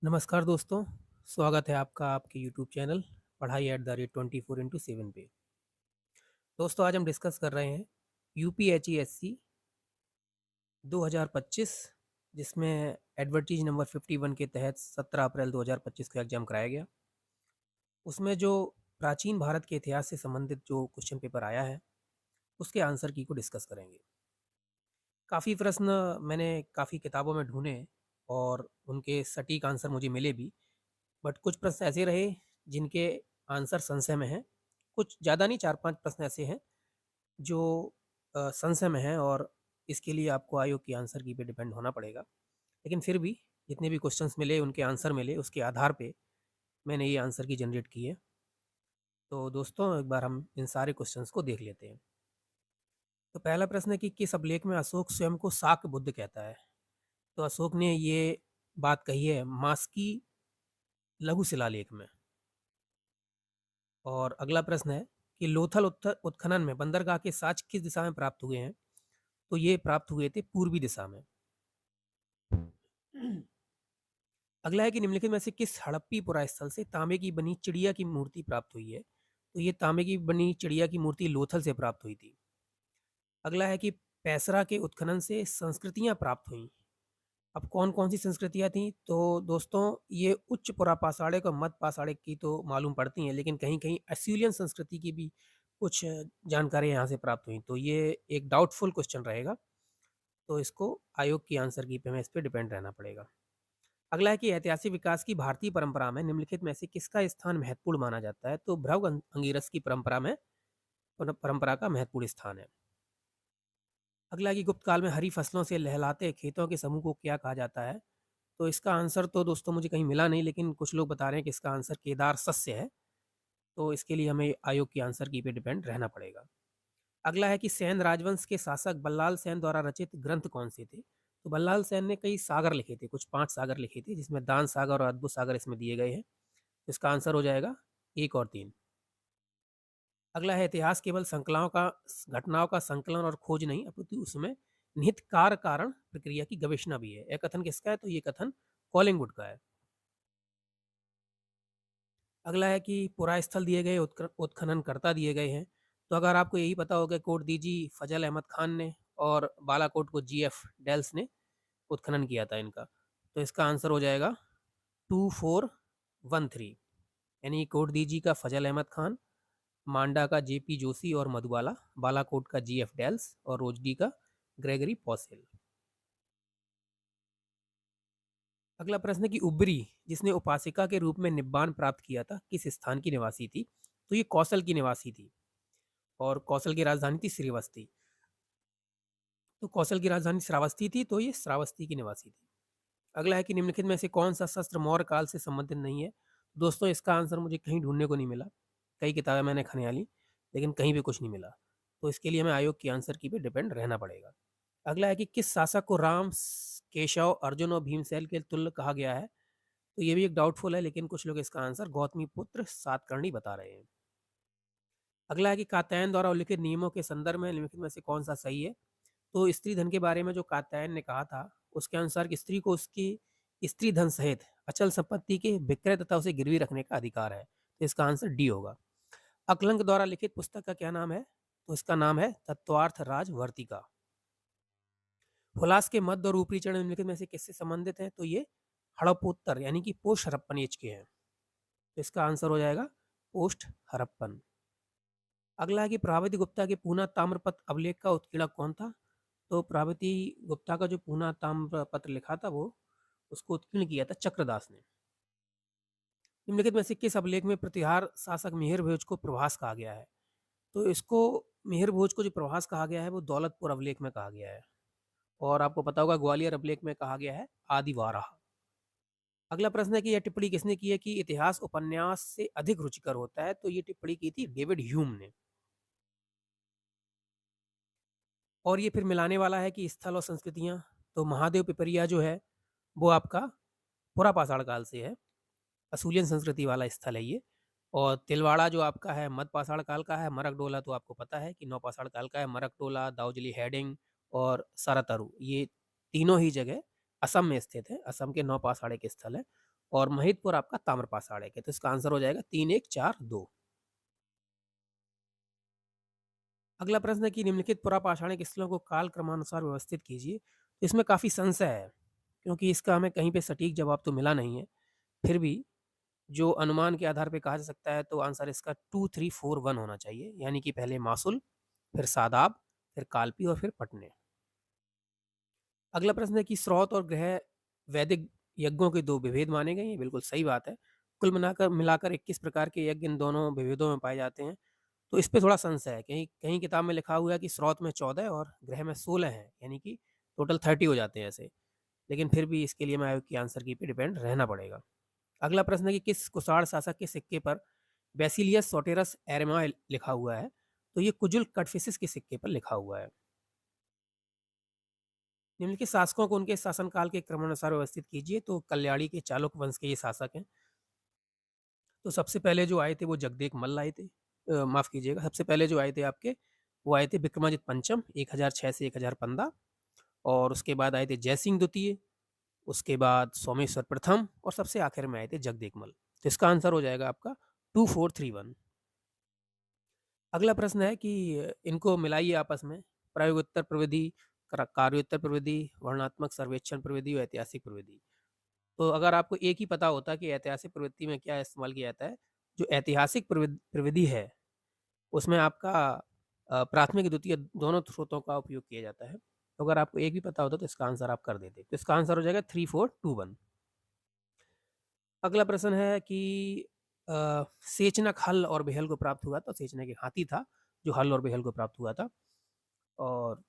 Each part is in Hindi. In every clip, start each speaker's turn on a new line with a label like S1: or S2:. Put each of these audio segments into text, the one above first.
S1: नमस्कार दोस्तों, स्वागत है आपका आपके यूट्यूब चैनल पढ़ाई @24x7 पे। दोस्तों आज हम डिस्कस कर रहे हैं यूपीएचईएससी 2025 जिसमें एडवर्टीज नंबर 51 के तहत 17 अप्रैल 2025 को एग्ज़ाम कराया गया। उसमें जो प्राचीन भारत के इतिहास से संबंधित जो क्वेश्चन पेपर आया है, उसके आंसर की को डिस्कस करेंगे। काफ़ी प्रश्न मैंने काफ़ी किताबों में ढूँढे और उनके सटीक आंसर मुझे मिले भी। बट कुछ प्रश्न ऐसे रहे जिनके आंसर संशय में हैं। कुछ ज़्यादा नहीं 4-5 प्रश्न ऐसे हैं जो संशय में हैं और इसके लिए आपको आयोग की आंसर की पे डिपेंड होना पड़ेगा। लेकिन फिर भी जितने भी क्वेश्चंस मिले, उनके आंसर मिले, उसके आधार पे मैंने ये आंसर की जनरेट की है। तो दोस्तों एक बार हम इन सारे क्वेश्चंस को देख लेते हैं। तो पहला प्रश्न है कि किस अभिलेख में अशोक स्वयं को शाक्त बुद्ध कहता है? तो अशोक ने ये बात कही है मास्की लघु शिलालेख में। और अगला प्रश्न है कि लोथल उत्खनन में बंदरगाह के साक्ष किस दिशा में प्राप्त हुए हैं? तो ये प्राप्त हुए थे पूर्वी दिशा में। अगला है कि निम्नलिखित में से किस हड़प्पी पुरास्थल से तांबे की बनी चिड़िया की मूर्ति प्राप्त हुई है? तो ये तांबे की बनी चिड़िया की मूर्ति लोथल से प्राप्त हुई थी। अगला है कि पैसरा के उत्खनन से संस्कृतियां प्राप्त हुई। अब कौन कौन सी संस्कृतियां थी? तो दोस्तों ये उच्च पुरापाषाणिक और मध्य पाषाणिक की तो मालूम पड़ती हैं, लेकिन कहीं कहीं एस्यूलियन संस्कृति की भी कुछ जानकारी यहाँ से प्राप्त हुई। तो ये एक डाउटफुल क्वेश्चन रहेगा, तो इसको आयोग की आंसर की पे हमें इस पर डिपेंड रहना पड़ेगा। अगला है कि ऐतिहासिक विकास की भारतीय परंपरा में निम्नलिखित में से किसका स्थान महत्वपूर्ण माना जाता है? तो भ्रव अंगिरस की परंपरा में परंपरा का महत्वपूर्ण स्थान है। अगला है कि गुप्त काल में हरी फसलों से लहलाते खेतों के समूह को क्या कहा जाता है? तो इसका आंसर तो दोस्तों मुझे कहीं मिला नहीं, लेकिन कुछ लोग बता रहे हैं कि इसका आंसर केदार सस्य है। तो इसके लिए हमें आयोग की आंसर की पे डिपेंड रहना पड़ेगा। अगला है कि सेन राजवंश के शासक बल्लाल सेन द्वारा रचित ग्रंथ कौन से थे? तो बल्लाल सेन ने कई सागर लिखे थे, कुछ 5 सागर लिखे थे, जिसमें दान सागर और अद्भुत सागर इसमें दिए गए हैं। तो इसका आंसर हो जाएगा 1 और 3। अगला है इतिहास केवल संकलाओं का घटनाओं का संकलन और खोज नहीं, अपितु उसमें निहित कार्य कारण प्रक्रिया की गवेषणा भी है। यह कथन किसका है? तो ये कथन कॉलिंगवुड का है। अगला है कि पुरास्थल दिए गए, उत्खननकर्ता दिए गए हैं। तो अगर आपको यही पता होगा, कोटदीजी फजल अहमद खान ने और बालाकोट को जीएफ डेल्स ने उत्खनन किया था इनका। तो इसका आंसर हो जाएगा 2413, यानी कोटदीजी का फजल अहमद खान, मांडा का जेपी जोशी और मधुबाला, बालाकोट का जीएफ डेल्स और रोजडी का ग्रेगरी पॉसेल। अगला प्रश्न की उबरी जिसने उपासिका के रूप में निब्बान प्राप्त किया था किस स्थान की निवासी थी? तो ये कौशल की निवासी थी और कौशल की राजधानी थी श्रीवस्ती। तो कौशल की राजधानी श्रावस्ती थी, तो ये श्रावस्ती की निवासी थी। अगला है कि निम्नलिखित में से कौन सा शस्त्र मौर्य काल से संबंधित नहीं है? दोस्तों इसका आंसर मुझे कहीं ढूंढने को नहीं मिला। कई किताबें मैंने खनियाली, लेकिन कहीं भी कुछ नहीं मिला। तो इसके लिए हमें आयोग की आंसर की पे डिपेंड रहना पड़ेगा। अगला है कि किस शासक को राम, केशव, अर्जुन और भीमसेन के तुल्य कहा गया है? तो ये भी एक डाउटफुल है, लेकिन कुछ लोग इसका आंसर गौतमी पुत्र सातकर्णी बता रहे हैं। अगला है कि कात्यायन द्वारा उल्लिखित नियमों के संदर्भ में निम्नलिखित में से कौन सा सही है? तो स्त्री धन के बारे में जो कात्यायन ने कहा था, उसके अनुसार कि स्त्री को उसकी स्त्री धन सहित अचल संपत्ति के विक्रय तथा उसे गिरवी रखने का अधिकार है। तो इसका आंसर डी होगा। अकलंक द्वारा लिखित पुस्तक का क्या नाम है? तो इसका नाम है तत्वार्थ राज वर्तिका। हुलास के मध्य और ऊपरी चरण निम्नलिखित में से किससे संबंधित है? तो ये हड़पोत्तर यानी कि पोस्ट हड़प्पन एज के हैं। तो इसका आंसर हो जाएगा पोस्ट हड़प्पन। अगला है कि प्राविधिक गुप्ता के पूना ताम्रपत्र अभिलेख का उत्कीर्णक कौन था? तो प्राविधि गुप्ता का जो पूना ताम्रपत्र लिखा था, वो उसको उत्कीर्ण किया था चक्रदास ने। निम्नलिखित में से किस अभिलेख में प्रतिहार शासक मिहिर भोज को प्रभास कहा गया है? तो इसको मिहिर भोज को जो प्रभास कहा गया है वो दौलतपुर अभिलेख में कहा गया है, और आपको पता होगा ग्वालियर अभिलेख में कहा गया है आदिवाराह। अगला प्रश्न है कि यह टिप्पणी किसने की है कि इतिहास उपन्यास से अधिक रुचिकर होता है? तो ये टिप्पणी की थी डेविड ह्यूम ने। और ये फिर मिलाने वाला है कि स्थल और संस्कृतियां। तो महादेव पिपरिया जो है वो आपका पुरापाषाण काल से है, असूलियन संस्कृति वाला स्थल है ये। और तिलवाड़ा जो आपका है मध्यपाषाण काल का है। मरकडोला तो आपको पता है कि नौपाषाण काल का है। मरकडोला, दाऊजली हेडिंग और सारातारू, ये तीनों ही जगह असम में स्थित है। असम के नौपाषाणिक स्थल है। और महिदपुर आपका ताम्रपाषाण है। तो इसका आंसर हो जाएगा 3, 1, 4, 2। अगला प्रश्न है कि निम्नलिखित पुरापाषाणिक स्थलों को काल क्रमानुसार व्यवस्थित कीजिए। तो इसमें काफ़ी संशय है, क्योंकि इसका हमें कहीं पे सटीक जवाब तो मिला नहीं है। फिर भी जो अनुमान के आधार पे कहा जा सकता है, तो आंसर इसका 2, 3, 4, 1 होना चाहिए, यानी कि पहले मासुल, फिर सादाब, फिर काल्पी और फिर पटने। अगला प्रश्न है कि स्रोत और ग्रह वैदिक यज्ञों के 2 विभेद माने गए हैं। बिल्कुल सही बात है। कुल मिलाकर 21 प्रकार के यज्ञ इन दोनों विभेदों में पाए जाते हैं। तो इस पे थोड़ा संशय है। कहीं कहीं किताब में लिखा हुआ है कि स्रोत में 14 और ग्रह में 16 हैं, यानी कि टोटल 30 हो जाते हैं ऐसे। लेकिन फिर भी इसके लिए मैं आपकी आंसर की पे डिपेंड रहना पड़ेगा। अगला प्रश्न है कि किस कुषाण शासक के सिक्के पर बेसिलियस सोटेरस एरेमा लिखा हुआ है? तो ये कुजुल कटफिसिस के सिक्के पर लिखा हुआ है। निम्नलिखित शासकों को उनके शासनकाल के क्रमानुसार व्यवस्थित कीजिए। तो कल्याणी के चालुक्य वंश के ये शासक हैं। तो सबसे पहले जो आए थे वो जगदेक मल्ल आए थे। माफ़ कीजिएगा, सबसे पहले जो आए थे आपके, वो आए थे विक्रमादित्य पंचम 1006 से 1015, और उसके बाद आए थे जयसिंह द्वितीय, उसके बाद सोमेश्वर प्रथम, और सबसे आखिर में आए थे जगदेक मल्ल। तो इसका आंसर हो जाएगा आपका 2, 4, 3, 1। अगला प्रश्न है कि इनको मिलाइए आपस में। प्रायोगिकोत्तर प्रविधि, कार्योत्तर प्रविधि, वर्णनात्मक सर्वेक्षण प्रविधि और ऐतिहासिक प्रविधि। तो अगर आपको एक ही पता होता कि ऐतिहासिक प्रवृत्ति में क्या इस्तेमाल किया जाता है, जो ऐतिहासिक प्रविधि है, उसमें आपका प्राथमिक द्वितीय दोनों स्रोतों का उपयोग किया जाता है। तो अगर आपको एक भी पता होता तो इसका आंसर आप कर देते। तो इसका आंसर हो जाएगा 3, 4, 2, 1। अगला प्रश्न है कि सेचनक हल और बेहल को प्राप्त हुआ था। सेचनक एक हाथी था जो हल और बेहल को प्राप्त हुआ था। और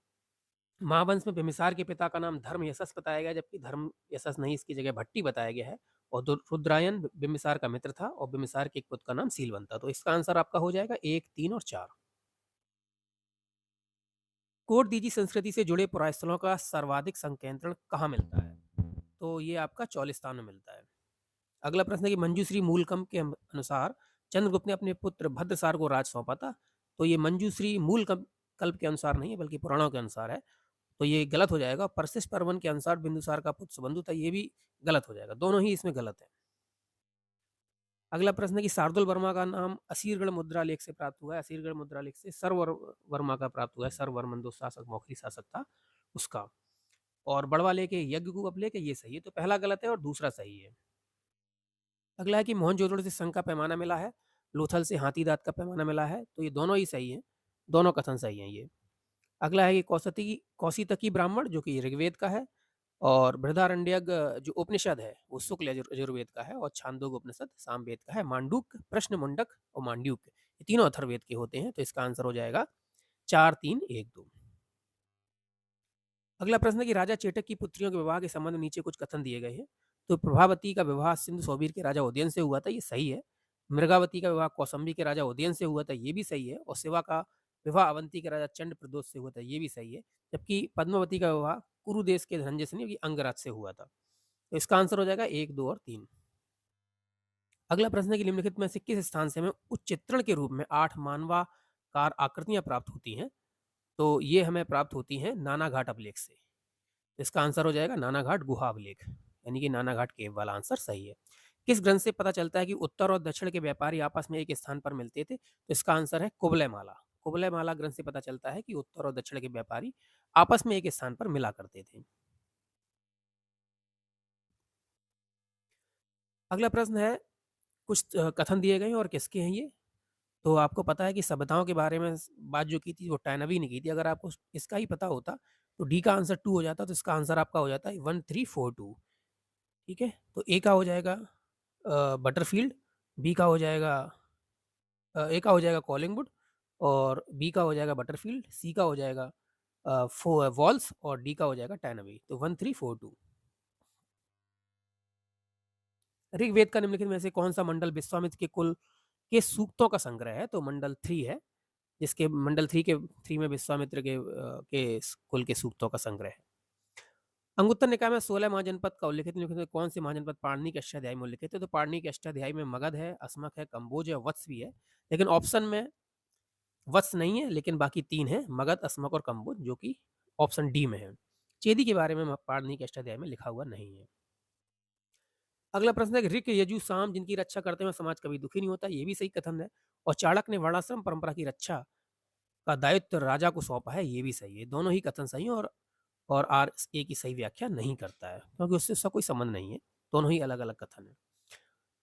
S1: महावंश में बिम्बिसार के पिता का नाम धर्म यशस बताया गया, जबकि धर्म यशस नहीं, इसकी जगह भट्टी बताया गया है। और रुद्रायन बिम्बिसार का मित्र था और बिम्बिसार के एक पुत्र का नाम सीलवन था। तो इसका आंसर आपका हो जाएगा 1, 3 और 4। कोट दीजी संस्कृति से जुड़े पुरास्थलों का सर्वाधिक संकेंद्रण कहाँ मिलता है? तो ये आपका चौलिस्तान में मिलता है। अगला प्रश्न है कि मंजूश्री मूलकम के अनुसार चंद्रगुप्त ने अपने पुत्र भद्रसार को राज सौंपा था। तो ये मंजूश्री मूलकम कल्प के अनुसार नहीं है, बल्कि पुराणों के अनुसार है। तो ये गलत हो जाएगा। परसिस्ट पर्वन के अनुसार बिंदुसार का पुत्र सुबंधु था, ये भी गलत हो जाएगा। दोनों ही इसमें गलत है। अगला प्रश्न है कि शार्दुल वर्मा का नाम असीरगढ़ मुद्रा लेख से प्राप्त हुआ है। असीरगढ़ मुद्रा लेख से सर्वर वर्मा का प्राप्त हुआ है। सर्ववर्मन दो शासक, मौखरी शासक था उसका। और बड़वा लेके यज्ञ को लेके, ये सही है। तो पहला गलत है और दूसरा सही है। अगला है कि मोहनजोदड़ो से संघ का पैमाना मिला है, लोथल से हाथी दांत का पैमाना मिला है। तो ये दोनों ही सही है, दोनों कथन सही हैं ये। अगला है कि कौशितकी ब्राह्मण जो कि ऋग्वेद का है, और बृहदारण्यक जो उपनिषद है वो शुक्ल यजुर्वेद का है, और छांदोग उपनिषद सामवेद का है। मांडूक, प्रश्न मुंडक और मांड्यूक, ये तीनों अथर्ववेद के होते हैं। तो इसका आंसर हो जाएगा 4, 3, 1, 2। अगला प्रश्न है कि राजा चेटक की पुत्रियों के विवाह के संबंध में नीचे कुछ कथन दिए गए हैं। तो प्रभावती का विवाह सिंधु सौबीर के राजा उदयन से हुआ था, ये सही है। मृगावती का विवाह कौसंबी के राजा उदयन से हुआ था, ये भी सही है। और शिवा का विवाह अवंती के राजा चंड प्रदोष से हुआ था, ये भी सही है। जबकि पद्मावती का विवाह कुरु देश के धनंजय से नहीं, अंगराज से हुआ था। तो इसका आंसर हो जाएगा 1, 2 और 3। अगला प्रश्न है कि निम्नलिखित में से किस स्थान से हमें उच्चित्रण के रूप में 8 मानवाकार आकृतियां प्राप्त होती हैं? तो ये हमें प्राप्त होती हैं नानाघाट अभिलेख से। इसका आंसर हो जाएगा नानाघाट गुहा अभिलेख, यानी कि नानाघाट केव वाला आंसर सही है। किस ग्रंथ से पता चलता है कि उत्तर और दक्षिण के व्यापारी आपस में एक स्थान पर मिलते थे? तो इसका आंसर है कुवलय माला। कुवलय माला ग्रंथ से पता चलता है कि उत्तर और दक्षिण के व्यापारी आपस में एक स्थान पर मिला करते थे। अगला प्रश्न है, कुछ कथन दिए गए हैं और किसके हैं ये? तो आपको पता है कि सभ्यताओं के बारे में बात जो की थी वो टाइनबी ने की थी। अगर आपको इसका ही पता होता तो डी का आंसर 2 हो जाता। तो इसका आंसर आपका हो जाता है 1, 3, 4, 2। ठीक है, तो ए का हो जाएगा बटरफील्ड, बी का हो जाएगा ए का हो जाएगा कॉलिंगवुड, और बी का हो जाएगा बटरफील्ड, सी का हो जाएगा वॉल्स, और डी का हो जाएगा टाइनबी। तो 1, 3, 4, 2। ऋग्वेद का निम्नलिखित में से कौन सा मंडल विश्वामित्र के कुल के सूक्तों का संग्रह है? तो मंडल 3 है, जिसके मंडल 3 में विश्वामित्र के कुल के सूक्तों का संग्रह है। अंगुत्तर निकाय में 16 महाजनपद का उल्लेखित निम्नलिखित में कौन से महाजनपद पाणिनि के अष्टाध्यायी में उल्लेखित है? तो पाणिनि के अष्टाध्यायी में मगध है, अस्मक है, कंबोज है, वत्स भी है। लेकिन ऑप्शन में वत्स नहीं है, लेकिन बाकी 3 है, मगध, अस्मक और कंबोज, जो कि ऑप्शन डी में है। चेदी के बारे में पाणिनि के अष्टाध्यायी में लिखा हुआ नहीं है। अगला प्रश्न है कि ऋक, यजु, साम जिनकी रक्षा करते हुए समाज कभी दुखी नहीं होता, ये भी सही कथन है। और चाणक्य ने वर्णाश्रम परंपरा की रक्षा का दायित्व राजा को सौंपा है, ये भी सही है। दोनों ही कथन सही हैं और आर ए की सही व्याख्या नहीं करता है, क्योंकि उससे उसका कोई संबंध नहीं है। दोनों ही अलग-अलग कथन हैं।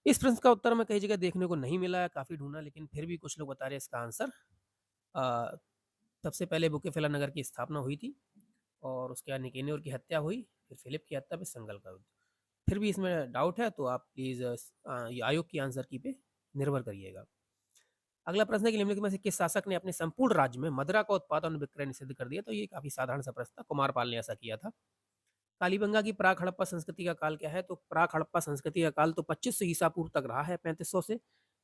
S1: इस प्रश्न का उत्तर हमें कई जगह देखने को नहीं मिला है, काफ़ी ढूँढा, लेकिन फिर भी कुछ लोग बता रहे हैं इसका आंसर अ, सबसे पहले बुकेफेला नगर की स्थापना हुई थी और उसके बाद निकेनोर की हत्या हुई, फिर फिलिप की हत्या, फिर संगल का युद्ध। फिर भी इसमें डाउट है तो आप प्लीज़ ये आयोग की आंसर की पे निर्भर करिएगा। अगला प्रश्न है कि निम्नलिखित में से किस शासक ने अपने संपूर्ण राज्य में मदिरा का उत्पादन और विक्रय निषिद्ध कर दिया? तो ये काफ़ी साधारण सा प्रश्न था, कुमारपाल ने ऐसा किया था। कालीबंगा की प्राक हड़प्पा संस्कृति का काल क्या है? तो प्राक हड़प्पा संस्कृति का काल तो 2500 ईसा पूर्व तक रहा है, 3500 से।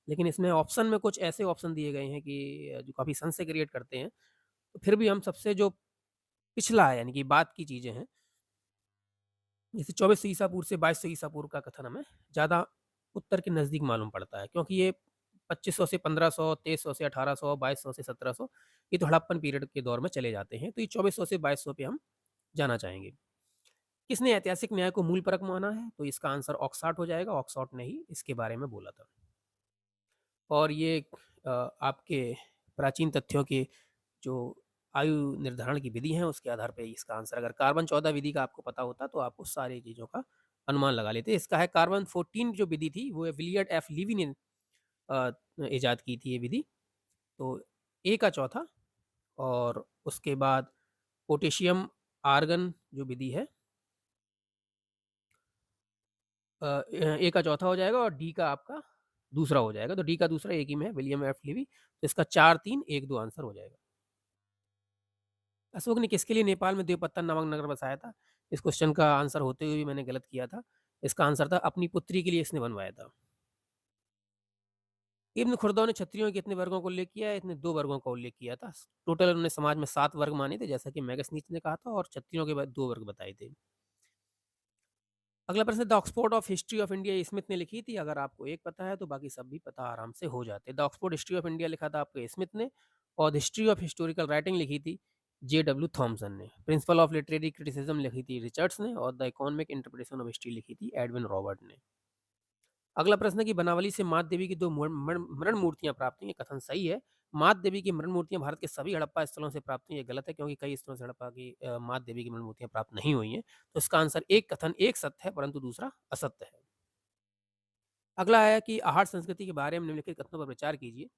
S1: लेकिन इसमें ऑप्शन में कुछ ऐसे ऑप्शन दिए गए हैं कि जो काफ़ी संशय क्रिएट करते हैं। तो फिर भी हम सबसे जो पिछला है, यानी कि बाद की चीज़ें हैं, जैसे 2400 ईसा पूर्व से 2200 ईसा पूर्व का कथन हमें ज़्यादा उत्तर के नज़दीक मालूम पड़ता है, क्योंकि ये 2500 से 1500, 2300 से 1800, 2200 से 1700, ये तो हड़प्पन पीरियड के दौर में चले जाते हैं। तो ये 2400 से 2200 पे हम जाना चाहेंगे। किसने ऐतिहासिक न्याय को मूल परक माना है? तो इसका आंसर ऑक्सफोर्ड हो जाएगा। ऑक्सफोर्ड ने ही इसके बारे में बोला था। और ये आपके प्राचीन तथ्यों के जो आयु निर्धारण की विधि है, उसके आधार पे इसका आंसर, अगर कार्बन 14 विधि का आपको पता होता तो आप उस सारी चीज़ों का अनुमान लगा लेते। इसका है कार्बन 14 जो विधि थी, वो विलियर्ड एफ लीवी ने इजाद की थी ये विधि। तो ए का चौथा, और उसके बाद पोटेशियम आर्गन जो विधि है, ए का चौथा हो जाएगा और डी का आपका दूसरा हो जाएगा। तो डी का दूसरा एक ही में है, विलियम एफ लीवी। तो इसका 4, 3, 1, 2 आंसर हो जाएगा। अशोक ने किसके लिए नेपाल में देवपत्तन नामक नगर बसाया था? इस क्वेश्चन का आंसर होते हुए भी मैंने गलत किया था। इसका आंसर था अपनी पुत्री के लिए इसने बनवाया था। इब्न खुर्दो ने क्षत्रियों के कितने वर्गों का उल्लेख किया है? इसने 2 वर्गों का उल्लेख किया था। टोटल उन्होंने समाज में 7 वर्ग माने थे, जैसा कि मैगसनीच ने कहा था, और क्षत्रियों के बाद 2 वर्ग बताए थे। अगला प्रश्न, the Oxford of history of India Smith ने लिखी थी। अगर आपको एक पता है तो बाकी सब भी पता आराम से हो जाते। The Oxford history of India लिखा था आपके स्मिथ ने, और हिस्ट्री ऑफ हिस्टोरिकल राइटिंग लिखी थी जे.डब्ल्यू. थॉमसन ने। प्रिंसिपल ऑफ लिटरेरी क्रिटिसिज्म लिखी थी रिचर्ड्स ने, और the economic interpretation of history लिखी थी एडविन रॉबर्ट ने। अगला प्रश्न है कि बनावली से मात देवी की 2 मरण मूर्तियां प्राप्त हुई, ये कथन सही है। मात देवी की मरण मूर्तियां भारत के सभी हड़प्पा स्थलों से प्राप्त हुई, ये गलत है, क्योंकि कई स्थलों से हड़प्पा की मात देवी की मरण मूर्तियां प्राप्त नहीं हुई हैं। तो इसका आंसर एक कथन एक सत्य है, परंतु दूसरा असत्य है। अगला है कि आहड़ संस्कृति के बारे में निम्नलिखित कथनों पर विचार कीजिए।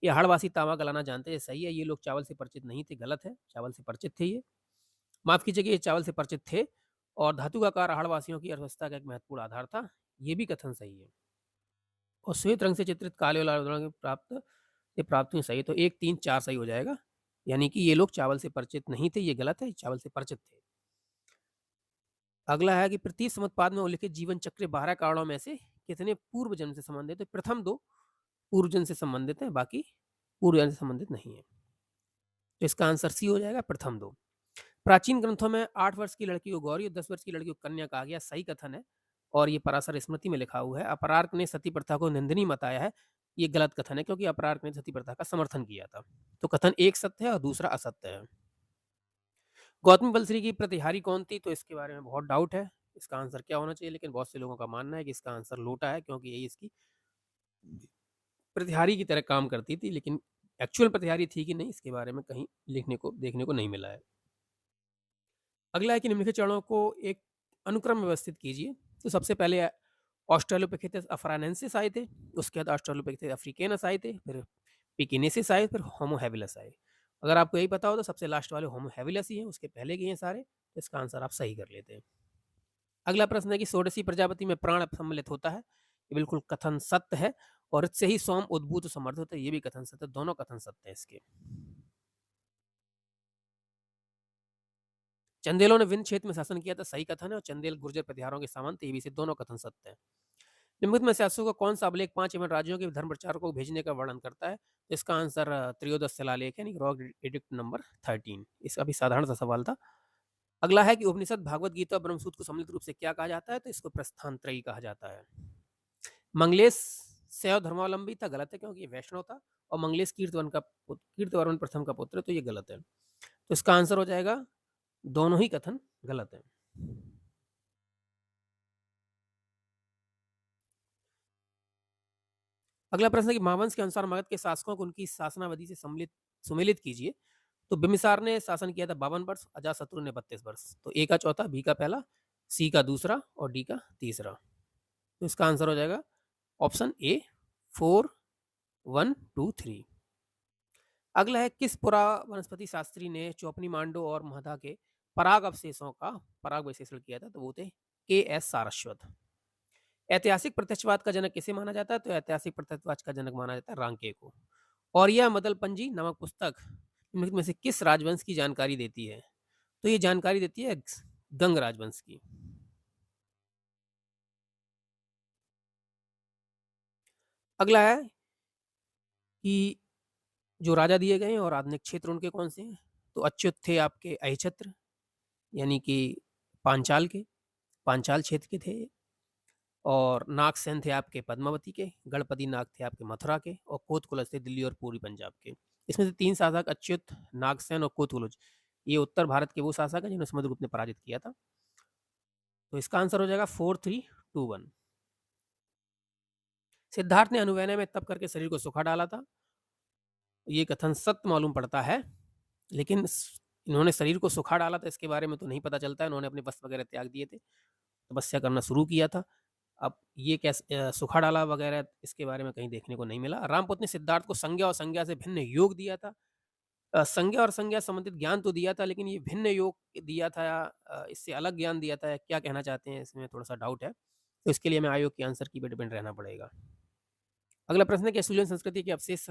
S1: ये आहड़वासी तांबा गलाना जानते हैं, सही है। ये लोग चावल से परिचित नहीं थे, गलत है। चावल से परिचित थे ये। माफ कीजिएगा, ये चावल से परिचित थे, और धातु का आकार आहड़वासियों की अर्थव्यवस्था का एक महत्वपूर्ण आधार था, ये भी कथन सही है। और श्वेत रंग से चित्रित काले और लाल रंग प्राप्त हुई, सही है। तो 1, 3, 4 सही हो जाएगा। यानी कि ये लोग चावल से परिचित नहीं थे, ये गलत है, चावल से परिचित थे। अगला है कि प्रतीक समुत्पाद में उल्लिखित जीवन चक्र 12 कारणों में से कितने पूर्व जन्म से संबंधित है? प्रथम 2 पूर्व जन्म से संबंधित हैं, बाकी पूर्व जन्म से संबंधित नहीं है। तो इसका आंसर सी हो जाएगा, प्रथम 2। प्राचीन ग्रंथों में 8 वर्ष की लड़की को गौरी और 10 वर्ष की लड़की को कन्या कहा गया, सही कथन है, और ये पराशर स्मृति में लिखा हुआ है। अपरार्क ने सती प्रथा को निंदनीय बताया है, ये गलत कथन है, क्योंकि अपरार्क ने सती प्रथा का समर्थन किया था। तो कथन एक सत्य है और दूसरा असत्य है। गौतमी बलश्री की प्रतिहारी कौन थी? तो इसके बारे में बहुत डाउट है, इसका आंसर क्या होना चाहिए, लेकिन बहुत से लोगों का मानना है कि इसका आंसर लोटा है, क्योंकि यही इसकी प्रतिहारी की तरह काम करती थी, लेकिन एक्चुअल प्रतिहारी थी कि नहीं, इसके बारे में कहीं लिखने को देखने को नहीं मिला है। अगला है कि निम्नलिखित चरणों को एक अनुक्रम में व्यवस्थित कीजिए। तो सबसे पहले ऑस्ट्रेलोपिथेकस अफ्रानेंसिस आए थे, उसके बाद ऑस्ट्रेलोपिथेकस अफ्रीकेनस आए थे, फिर पिकिनेसिस आए, फिर होमो हैबिलस आए। अगर आपको यही पता हो तो सबसे लास्ट वाले होमो हैबिलस ही हैं, उसके पहले के हैं सारे, तो इसका आंसर आप सही कर लेते हैं। अगला प्रश्न है कि षोडशी प्रजापति में प्राण सम्मिलित होता है, ये बिल्कुल कथन सत्य है, और इससे ही सोम उद्भूत समर्थ होता है, ये भी कथन सत्य है। दोनों कथन सत्य है इसके। चंदेलों ने विंध्य क्षेत्र में शासन किया था, सही कथन है, और चंदेल गुर्जर प्रतिहारों के सामंत थे, ये भी से दोनों कथन सत्य है। निम्नलिखित में से अशोक का कौन सा अभिलेख 5 एवं राज्यों के धर्म प्रचारकों को भेजने का वर्णन करता है? तो इसका आंसर त्रयोदश शिलालेख है, रॉक एडिक्ट नंबर 13। इसका भी साधारण सा सवाल था। अगला है कि उपनिषद, भागवत गीता, ब्रह्मसूत्र को सम्मिलित रूप से क्या कहा जाता है? तो इसको प्रस्थानत्रयी कहा जाता है। मंगलेश शैव धर्मावलंबी था, गलत है, क्योंकि ये वैष्णव था, और मंगलेश कीर्तवर्मन प्रथम का पुत्र है, तो ये गलत है। तो इसका आंसर हो जाएगा, दोनों ही कथन गलत है। अगला प्रश्न है कि महावंश के अनुसार मगध के शासकों को उनकी शासनावधि से सुमेलित कीजिए। तो बिम्बिसार ने शासन किया था 52 वर्ष, अजातशत्रु ने 32 वर्ष। तो ए का चौथा, बी का पहला, सी का दूसरा और डी का तीसरा। तो इसका आंसर हो जाएगा ऑप्शन ए 4, 1, 2, 3। अगला है किस पुरा वनस्पति शास्त्री ने चौपनी मांडो और महदा के पराग अवशेषों का पराग विश्लेषण किया था? तो वो थे के एस सारस्वत। ऐतिहासिक प्रत्यक्षवाद का जनक किसे माना जाता है? तो ऐतिहासिक प्रत्यक्षवाद का जनक माना जाता है रांके को। और यह मदलपंजी नामक पुस्तक निम्नलिखित में से किस राजवंश की जानकारी देती है? तो ये जानकारी देती है गंग राजवंश की। अगला है कि जो राजा दिए गए हैं और आधुनिक क्षेत्र उनके कौन से हैं? तो अच्युत थे आपके अहिछत्र यानी कि पांचाल के, पांचाल क्षेत्र के थे। और नागसेन थे आपके पद्मावती के, गणपति नाग थे आपके मथुरा के, और कोतकुलज थे दिल्ली और पूर्वी पंजाब के। इसमें से 3 शासक अच्युत, नागसेन और कोतकुलज, ये उत्तर भारत के वो शासक हैं जिन्हें समुद्रगुप्त ने पराजित किया था। तो इसका आंसर हो जाएगा 4, 3, 2, 1। सिद्धार्थ ने अनुवैना में तप करके शरीर को सुखा डाला था। ये कथन सत्य मालूम पड़ता है, लेकिन इन्होंने शरीर को सुखा डाला था इसके बारे में तो नहीं पता चलता है। इन्होंने अपने वस्त्र वगैरह त्याग दिए थे, तपस्या करना शुरू किया था। अब ये कैसे सुखा डाला वगैरह, इसके बारे में कहीं देखने को नहीं मिला। रामपुत ने सिद्धार्थ को संज्ञा और संज्ञा से भिन्न योग दिया था। संज्ञा और संज्ञा संबंधित ज्ञान तो दिया था, लेकिन ये भिन्न योग दिया था, इससे अलग ज्ञान दिया था। क्या कहना चाहते हैं इसमें थोड़ा सा डाउट है, तो इसके लिए हमें आयोग के आंसर की पे डिपेंड रहना पड़ेगा। अगला प्रश्न है कि असूलियन संस्कृति के अवशेष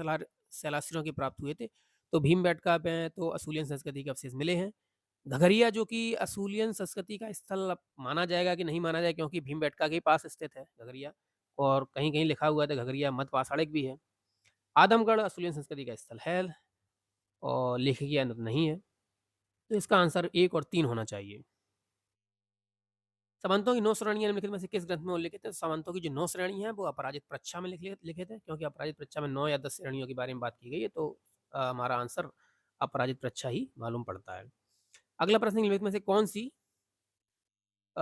S1: शैलाश्रियों के प्राप्त हुए थे? तो भीमबेटका में तो असूलियन संस्कृति के अवशेष मिले हैं। घघरिया जो कि असूलियन संस्कृति का स्थल माना जाएगा कि नहीं माना जाएगा, क्योंकि भीमबेटका के पास स्थित है घघरिया, और कहीं कहीं लिखा हुआ है घघरिया मध्य पाषाणिक भी है। आदमगढ़ असूलियन संस्कृति का स्थल है और लेखकीय नहीं है। तो इसका आंसर 1 और 3 होना चाहिए। सामंतों की 9 श्रेणियां निम्नलिखित में से किस ग्रंथ में उल्लिखित है? सामंतों की जो 9 श्रेणी हैं वो अपराजित प्रच्छा में लिखे थे, क्योंकि अपराजित प्रच्छा में 9 या 10 श्रेणियों के बारे में बात की गई है। तो हमारा आंसर अपराजित प्रच्छा ही मालूम पड़ता है। अगला प्रश्न निम्नलिखित में से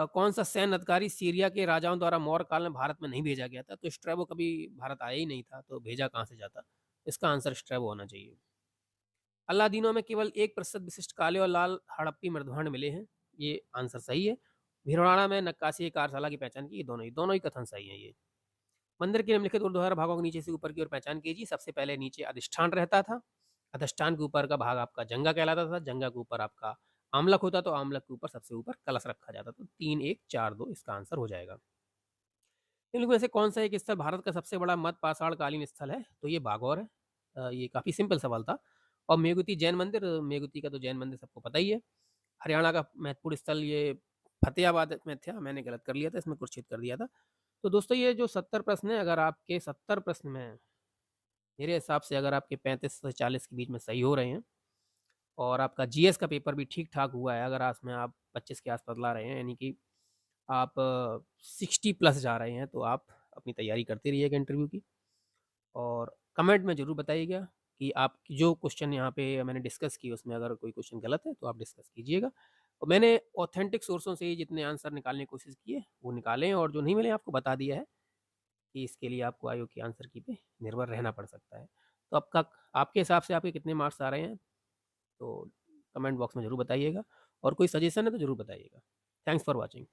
S1: कौन सा सैन्य अधिकारी सीरिया के राजाओं द्वारा मौर्य काल में भारत में नहीं भेजा गया था? तो स्ट्रैबो कभी भारत आया ही नहीं था, तो भेजा कहाँ से जाता? इसका आंसर स्ट्रैबो होना चाहिए। अल्लादीनों में केवल 1% विशिष्ट काले और लाल हड़प्पी मृदभांड मिले हैं, ये आंसर सही है। भीलवाड़ा में नक्काशी कार्यशाला की पहचान की, दोनों ही कथन सही है। ये मंदिर के निम्नलिखित ऊर्ध्वाधर भागों के नीचे से ऊपर की ओर पहचान कीजिए। सबसे पहले नीचे अधिष्ठान रहता था, अधिष्ठान के ऊपर का भाग आपका जंगा कहलाता था, जंगा के ऊपर आपका आमलक होता, तो आमलक के ऊपर सबसे ऊपर कलश रखा जाता। तो 3, 1, 4, 2 इसका आंसर हो जाएगा। इनमें में से कौन सा एक स्थल भारत का सबसे बड़ा मध्य पाषाण कालीन स्थल है? तो ये बागौर है। ये काफी सिंपल सवाल था। और मेघुती जैन मंदिर, मेघुती का तो जैन मंदिर सबको पता ही है। हरियाणा का महत्वपूर्ण स्थल ये फतेहाबाद में था, मैंने गलत कर लिया था, इसमें कुरुक्षेत्र कर दिया था। तो दोस्तों ये जो 70 प्रश्न है, अगर आपके 70 प्रश्न में मेरे हिसाब से अगर आपके 35 से 40 के बीच में सही हो रहे हैं, और आपका जीएस का पेपर भी ठीक ठाक हुआ है, अगर उसमें आप 25 के आसपास ला रहे हैं, यानी कि आप 60 प्लस जा रहे हैं, तो आप अपनी तैयारी करते रहिएगा इंटरव्यू की। और कमेंट में ज़रूर बताइएगा कि आप जो क्वेश्चन यहाँ पे मैंने डिस्कस किए उसमें अगर कोई क्वेश्चन गलत है तो आप डिस्कस कीजिएगा। और मैंने ऑथेंटिक सोर्सों से जितने आंसर निकालने की कोशिश की है वो निकाले हैं, और जो नहीं मिले आपको बता दिया है कि इसके लिए आपको आयोग की आंसर की पे निर्भर रहना पड़ सकता है। तो आपके हिसाब से आपके कितने मार्क्स आ रहे हैं, तो कमेंट बॉक्स में ज़रूर बताइएगा, और कोई सजेशन है तो ज़रूर बताइएगा। Thanks for watching.